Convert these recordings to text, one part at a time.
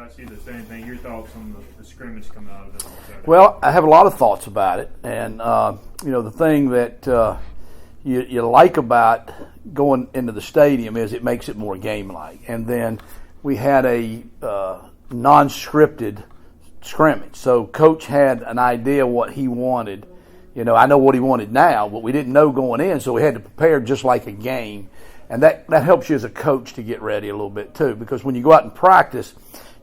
I see the same thing. Your thoughts on the scrimmage coming out of it? Well, I have a lot of thoughts about it, and the thing that you like about going into the stadium is it makes it more game-like. And then we had a non-scripted scrimmage, so Coach had an idea what he wanted. I know what he wanted now, but we didn't know going in, so we had to prepare just like a game. And that helps you as a coach to get ready a little bit too, because when you go out and practice,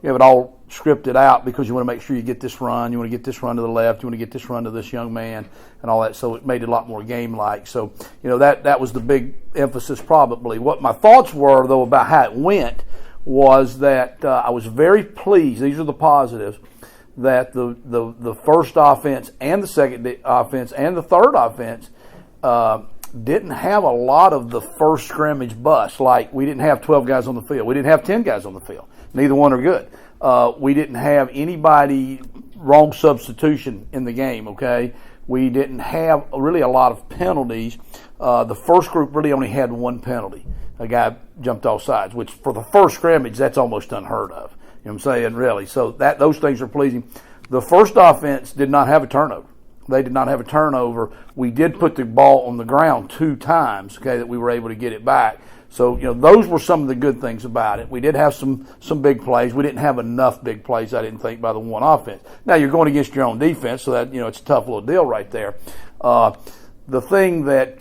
you have it all scripted out because you want to make sure you get this run, you want to get this run to the left, you want to get this run to this young man and all that, so it made it a lot more game-like. So, that was the big emphasis probably. What my thoughts were, though, about how it went was that I was very pleased, these are the positives, that the first offense and the second offense and the third offense didn't have a lot of the first scrimmage bust. Like, we didn't have 12 guys on the field. We didn't have 10 guys on the field. Neither one are good. We didn't have anybody wrong substitution in the game, okay? We didn't have really a lot of penalties. The first group really only had one penalty. A guy jumped off sides, which for the first scrimmage, that's almost unheard of. You know what I'm saying, really? So those things are pleasing. The first offense did not have a turnover. They did not have a turnover. We did put the ball on the ground 2 times, okay, that we were able to get it back. So, those were some of the good things about it. We did have some big plays. We didn't have enough big plays, I didn't think, by the one offense. Now, you're going against your own defense, so that, it's a tough little deal right there. The thing that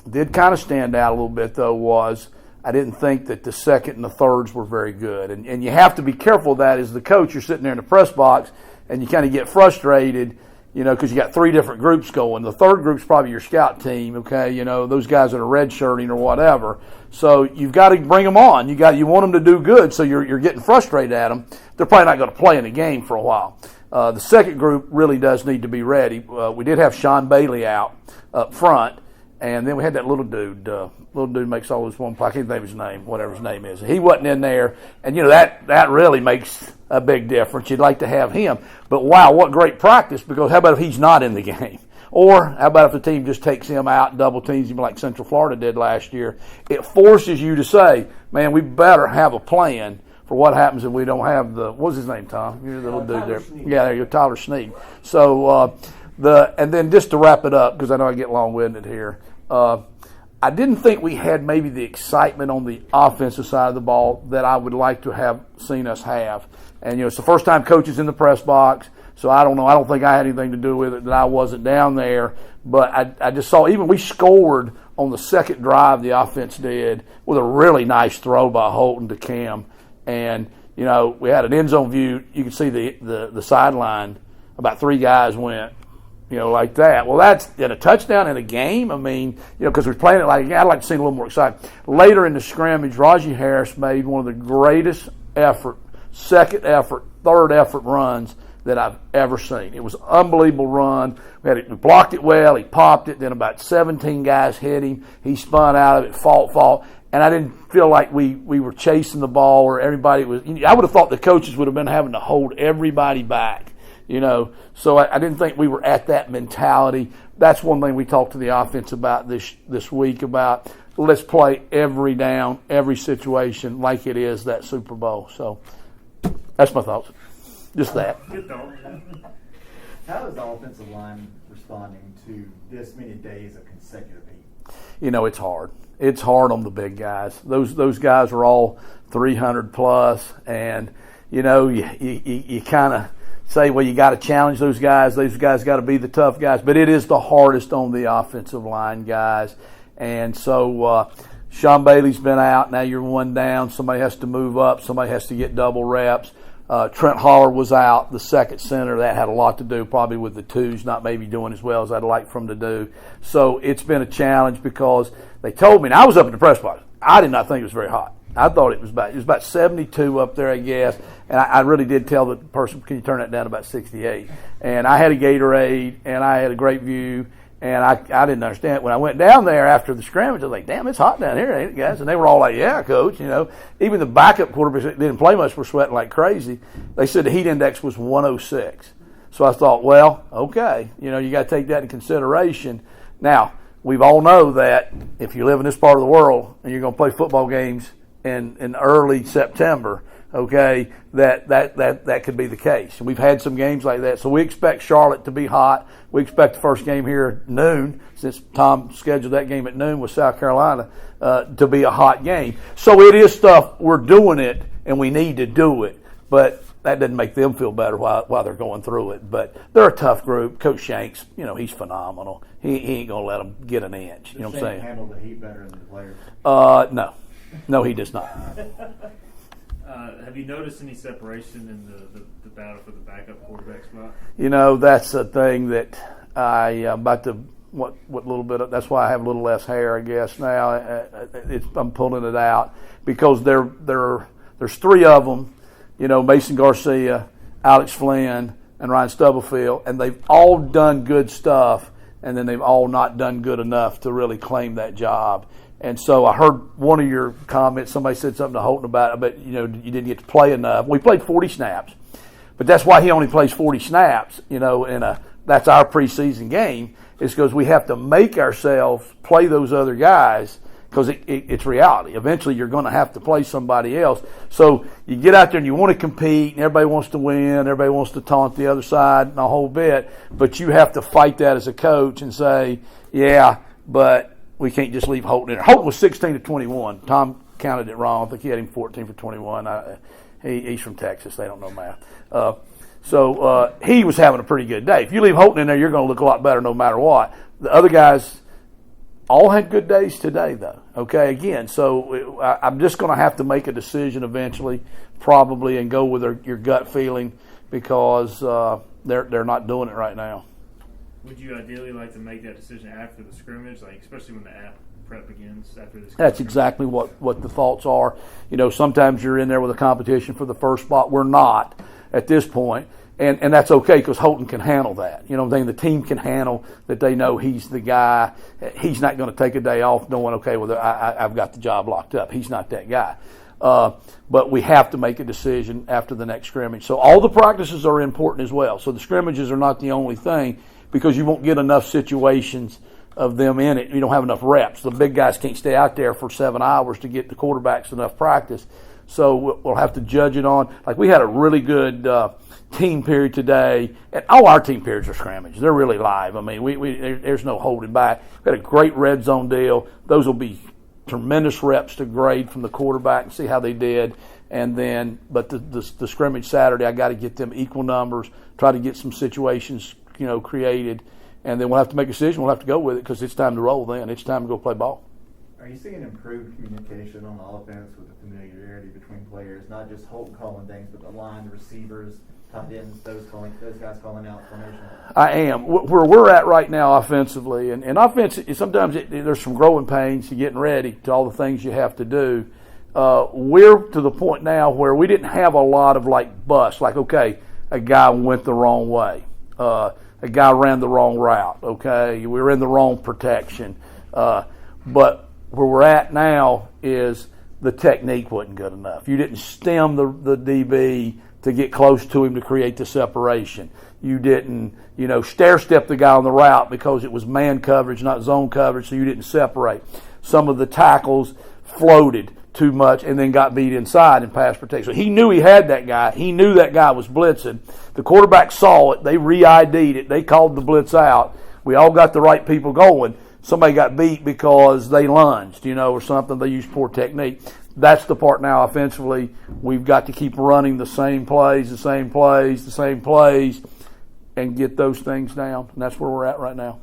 did kind of stand out a little bit, though, was I didn't think that the second and the thirds were very good. And you have to be careful of that as the coach. You're sitting there in the press box, and you kind of get frustrated, because you got 3 different groups going. The third group's probably your scout team, okay? Those guys that are redshirting or whatever. So you've got to bring them on. You want them to do good, so you're getting frustrated at them. They're probably not going to play in the game for a while. The second group really does need to be ready. We did have Sean Bailey out up front, and then we had that little dude. Little dude makes all this one play. I can't think of his name, whatever his name is. He wasn't in there, and that really makes a big difference. You'd like to have him, but wow, what great practice! Because how about if he's not in the game? Or how about if the team just takes him out and double teams him like Central Florida did last year? It forces you to say, man, we better have a plan for what happens if we don't have what was his name, Tom? You're the little dude there. Sneed. Yeah, there you go, Tyler Sneed. So and then just to wrap it up, because I know I get long-winded here, I didn't think we had maybe the excitement on the offensive side of the ball that I would like to have seen us have. And, it's the first time Coach is in the press box, so I don't know. I don't think I had anything to do with it, that I wasn't down there. But I just saw, even we scored on the second drive, the offense did, with a really nice throw by Holton to Cam. And, we had an end zone view. You could see the sideline. About 3 guys went, like that. Well, that's in a touchdown in a game. I mean, because we're playing it I'd like to see a little more excitement. Later in the scrimmage, Raji Harris made one of the greatest second effort, third effort runs that I've ever seen. It was an unbelievable run. We blocked it well. He popped it. Then about 17 guys hit him. He spun out of it, fought. And I didn't feel like we were chasing the ball or everybody was. I would have thought the coaches would have been having to hold everybody back. So I didn't think we were at that mentality. That's one thing we talked to the offense about this week, about let's play every down, every situation like it is that Super Bowl. So that's my thoughts. Just that. Good thought. How is the offensive line responding to this many days of consecutive heat? It's hard. It's hard on the big guys. Those guys are all 300 plus, and you kind of say, well, you got to challenge those guys. Those guys got to be the tough guys. But it is the hardest on the offensive line guys. And so Sean Bailey's been out. Now you're one down. Somebody has to move up. Somebody has to get double reps. Trent Holler was out, the second center. That had a lot to do probably with the twos not maybe doing as well as I'd like for them to do. So it's been a challenge because they told me, and I was up in the press box, I did not think it was very hot. I thought it was about 72 up there, I guess. And I really did tell the person, can you turn that down to about 68? And I had a Gatorade, and I had a great view, and I didn't understand it. When I went down there after the scrimmage, I was like, damn, it's hot down here, ain't it, guys? And they were all like, yeah, Coach. Even the backup quarterbacks that didn't play much were sweating like crazy. They said the heat index was 106. So I thought, well, okay, you got to take that into consideration. Now, we all know that if you live in this part of the world and you're going to play football games in early September, okay, that could be the case. And we've had some games like that. So we expect Charlotte to be hot. We expect the first game here at noon, since Tom scheduled that game at noon with South Carolina, to be a hot game. So it is stuff, we're doing it, and we need to do it. But that doesn't make them feel better while they're going through it. But they're a tough group. Coach Shanks, he's phenomenal. He ain't going to let them get an inch. You know what I'm saying? Handle the heat better than the players? No. No, he does not. Have you noticed any separation in the battle for the backup quarterback spot? That's a thing that about to what little bit of, that's why I have a little less hair, I guess, now. I'm pulling it out because there's three of them, Mason Garcia, Alex Flynn, and Ryan Stubblefield, and they've all done good stuff, and then they've all not done good enough to really claim that job. And so I heard one of your comments, somebody said something to Holton about it, but, you didn't get to play enough. We played 40 snaps, but that's why he only plays 40 snaps, that's our preseason game, is because we have to make ourselves play those other guys because it's reality. Eventually you're going to have to play somebody else. So you get out there and you want to compete, and everybody wants to win, everybody wants to taunt the other side and a whole bit, but you have to fight that as a coach and say, yeah, but we can't just leave Holton in there. Holton was 16 to 21. Tom counted it wrong. I think he had him 14 for 21. He's from Texas. They don't know math. So he was having a pretty good day. If you leave Holton in there, you're going to look a lot better no matter what. The other guys all had good days today, though. Okay, again, so I'm just going to have to make a decision eventually, probably, and go with your gut feeling because they're not doing it right now. Would you ideally like to make that decision after the scrimmage, especially when the app prep begins after this? That's exactly what the thoughts are. Sometimes you're in there with a competition for the first spot. We're not at this point, and that's okay because Holton can handle that. The team can handle that. They know he's the guy. He's not going to take a day off knowing, okay, well, I've got the job locked up. He's not that guy. But we have to make a decision after the next scrimmage. So all the practices are important as well. So the scrimmages are not the only thing, because you won't get enough situations of them in it. You don't have enough reps. The big guys can't stay out there for 7 hours to get the quarterbacks enough practice. So we'll have to judge it on. We had a really good team period today, and all our team periods are scrimmage. They're really live. I mean, there's no holding back. We had a great red zone deal. Those will be tremendous reps to grade from the quarterback and see how they did. And then, but the scrimmage Saturday, I got to get them equal numbers, try to get some situations created, and then we'll have to make a decision. We'll have to go with it because it's time to roll then. It's time to go play ball. Are you seeing improved communication on the offense with the familiarity between players, not just Holton calling things, but the line, the receivers, tight ends, those guys calling out formation? I am. Where we're at right now offensively, and offense, sometimes there's some growing pains to getting ready to all the things you have to do. We're to the point now where we didn't have a lot of busts, okay, a guy went the wrong way. A guy ran the wrong route, okay? We were in the wrong protection. But where we're at now is the technique wasn't good enough. You didn't stem the DB to get close to him to create the separation. You didn't, stair-step the guy on the route because it was man coverage, not zone coverage, so you didn't separate. Some of the tackles floated too much and then got beat inside in pass protection. So he knew he had that guy. He knew that guy was blitzing. The quarterback saw it. They re-ID'd it. They called the blitz out. We all got the right people going. Somebody got beat because they lunged, or something. They used poor technique. That's the part now offensively. We've got to keep running the same plays, and get those things down. And that's where we're at right now.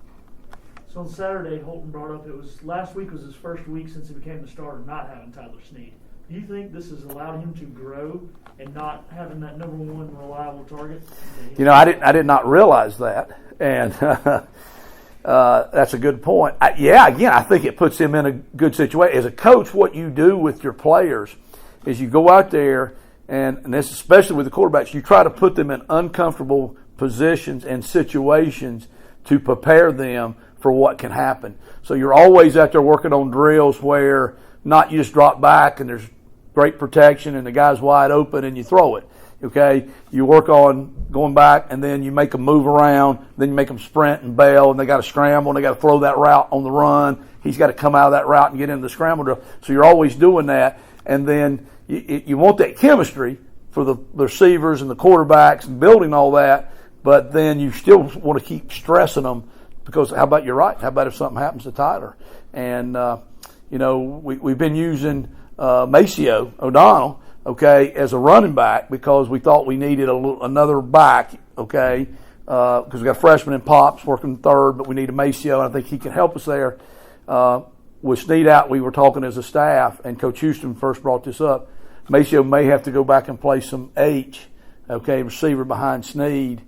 So on Saturday, Holton brought up last week was his first week since he became the starter not having Tyler Snead. Do you think this has allowed him to grow and not having that number one reliable target? I did not realize that, and that's a good point. I think it puts him in a good situation. As a coach, what you do with your players is you go out there, and this especially with the quarterbacks, you try to put them in uncomfortable positions and situations to prepare them for what can happen. So you're always out there working on drills where not you just drop back and there's great protection and the guy's wide open and you throw it. Okay, you work on going back and then you make them move around, then you make them sprint and bail, and they got to scramble and they got to throw that route on the run. He's got to come out of that route and get into the scramble drill. So you're always doing that, and then you want that chemistry, for the receivers and the quarterbacks and building all that, but then you still want to keep stressing them because how about you're right? How about if something happens to Tyler? And, we've been using Maceo O'Donnell, okay, as a running back because we thought we needed another back, okay, because we got a freshman in Pops working third, but we need a Maceo, and I think he can help us there. With Snead out, we were talking as a staff, and Coach Houston first brought this up. Maceo may have to go back and play some H, okay, receiver behind Snead,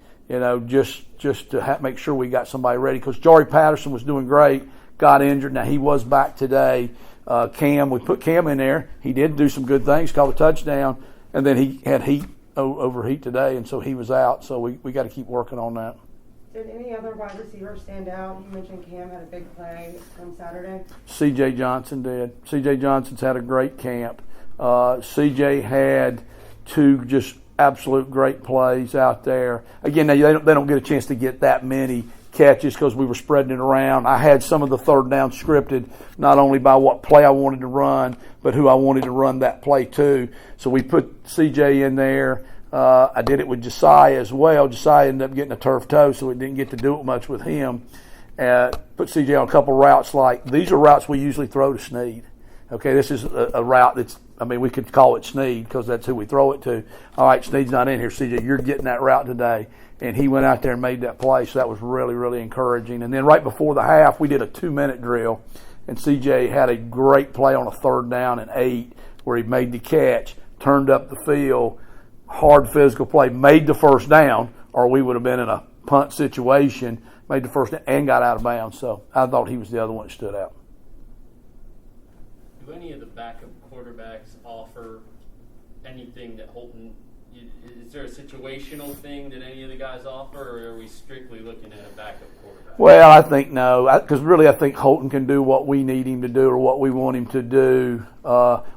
just to make sure we got somebody ready. Because Jari Patterson was doing great, got injured. Now, he was back today. Cam, we put Cam in there. He did do some good things, caught a touchdown, and then he had overheat today, and so he was out. So we got to keep working on that. Did any other wide receivers stand out? You mentioned Cam had a big play on Saturday. C.J. Johnson did. C.J. Johnson's had a great camp. C.J. had 2 just absolute great plays out there. Again, now they don't get a chance to get that many catches because we were spreading it around. I had some of the third down scripted, not only by what play I wanted to run, but who I wanted to run that play to. So we put C.J. in there. I did it with Josiah as well. Josiah ended up getting a turf toe, so we didn't get to do it much with him. Put C.J. on a couple of routes like these are routes we usually throw to Snead. Okay, this is a route we could call it Snead because that's who we throw it to. All right, Snead's not in here. C.J., you're getting that route today. And he went out there and made that play, so that was really, really encouraging. And then right before the half, we did a 2-minute drill, and C.J. had a great play on a 3rd down and 8 where he made the catch, turned up the field, hard physical play, made the first down, or we would have been in a punt situation, made the first down, and got out of bounds. So I thought he was the other one that stood out. Do any of the backup quarterbacks offer anything that Holton – is there a situational thing that any of the guys offer, or are we strictly looking at a backup quarterback? Well, I think no, because really I think Holton can do what we need him to do or what we want him to do.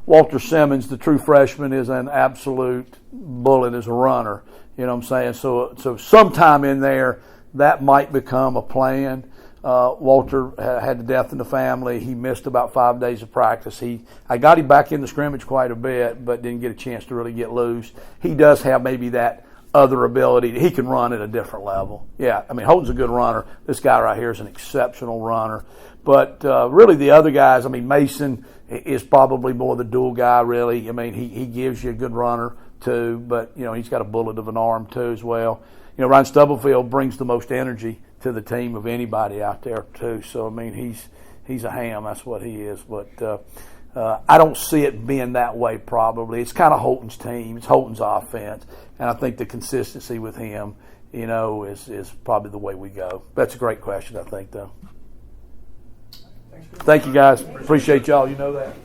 Walter Simmons, the true freshman, is an absolute bullet as a runner. You know what I'm saying? So sometime in there that might become a plan. Walter had a death in the family. He missed about 5 days of practice. I got him back in the scrimmage quite a bit, but didn't get a chance to really get loose. He does have maybe that other ability. He can run at a different level. Yeah, Holton's a good runner. This guy right here is an exceptional runner. But really the other guys, Mason is probably more the dual guy, really. He gives you a good runner too, but, he's got a bullet of an arm too as well. Ryan Stubblefield brings the most energy to the team of anybody out there too. So he's a ham. That's what he is. But I don't see it being that way. Probably it's kind of Holton's team. It's Holton's offense, and I think the consistency with him, is probably the way we go. That's a great question. I think though. Thank you guys. Appreciate y'all. You know that.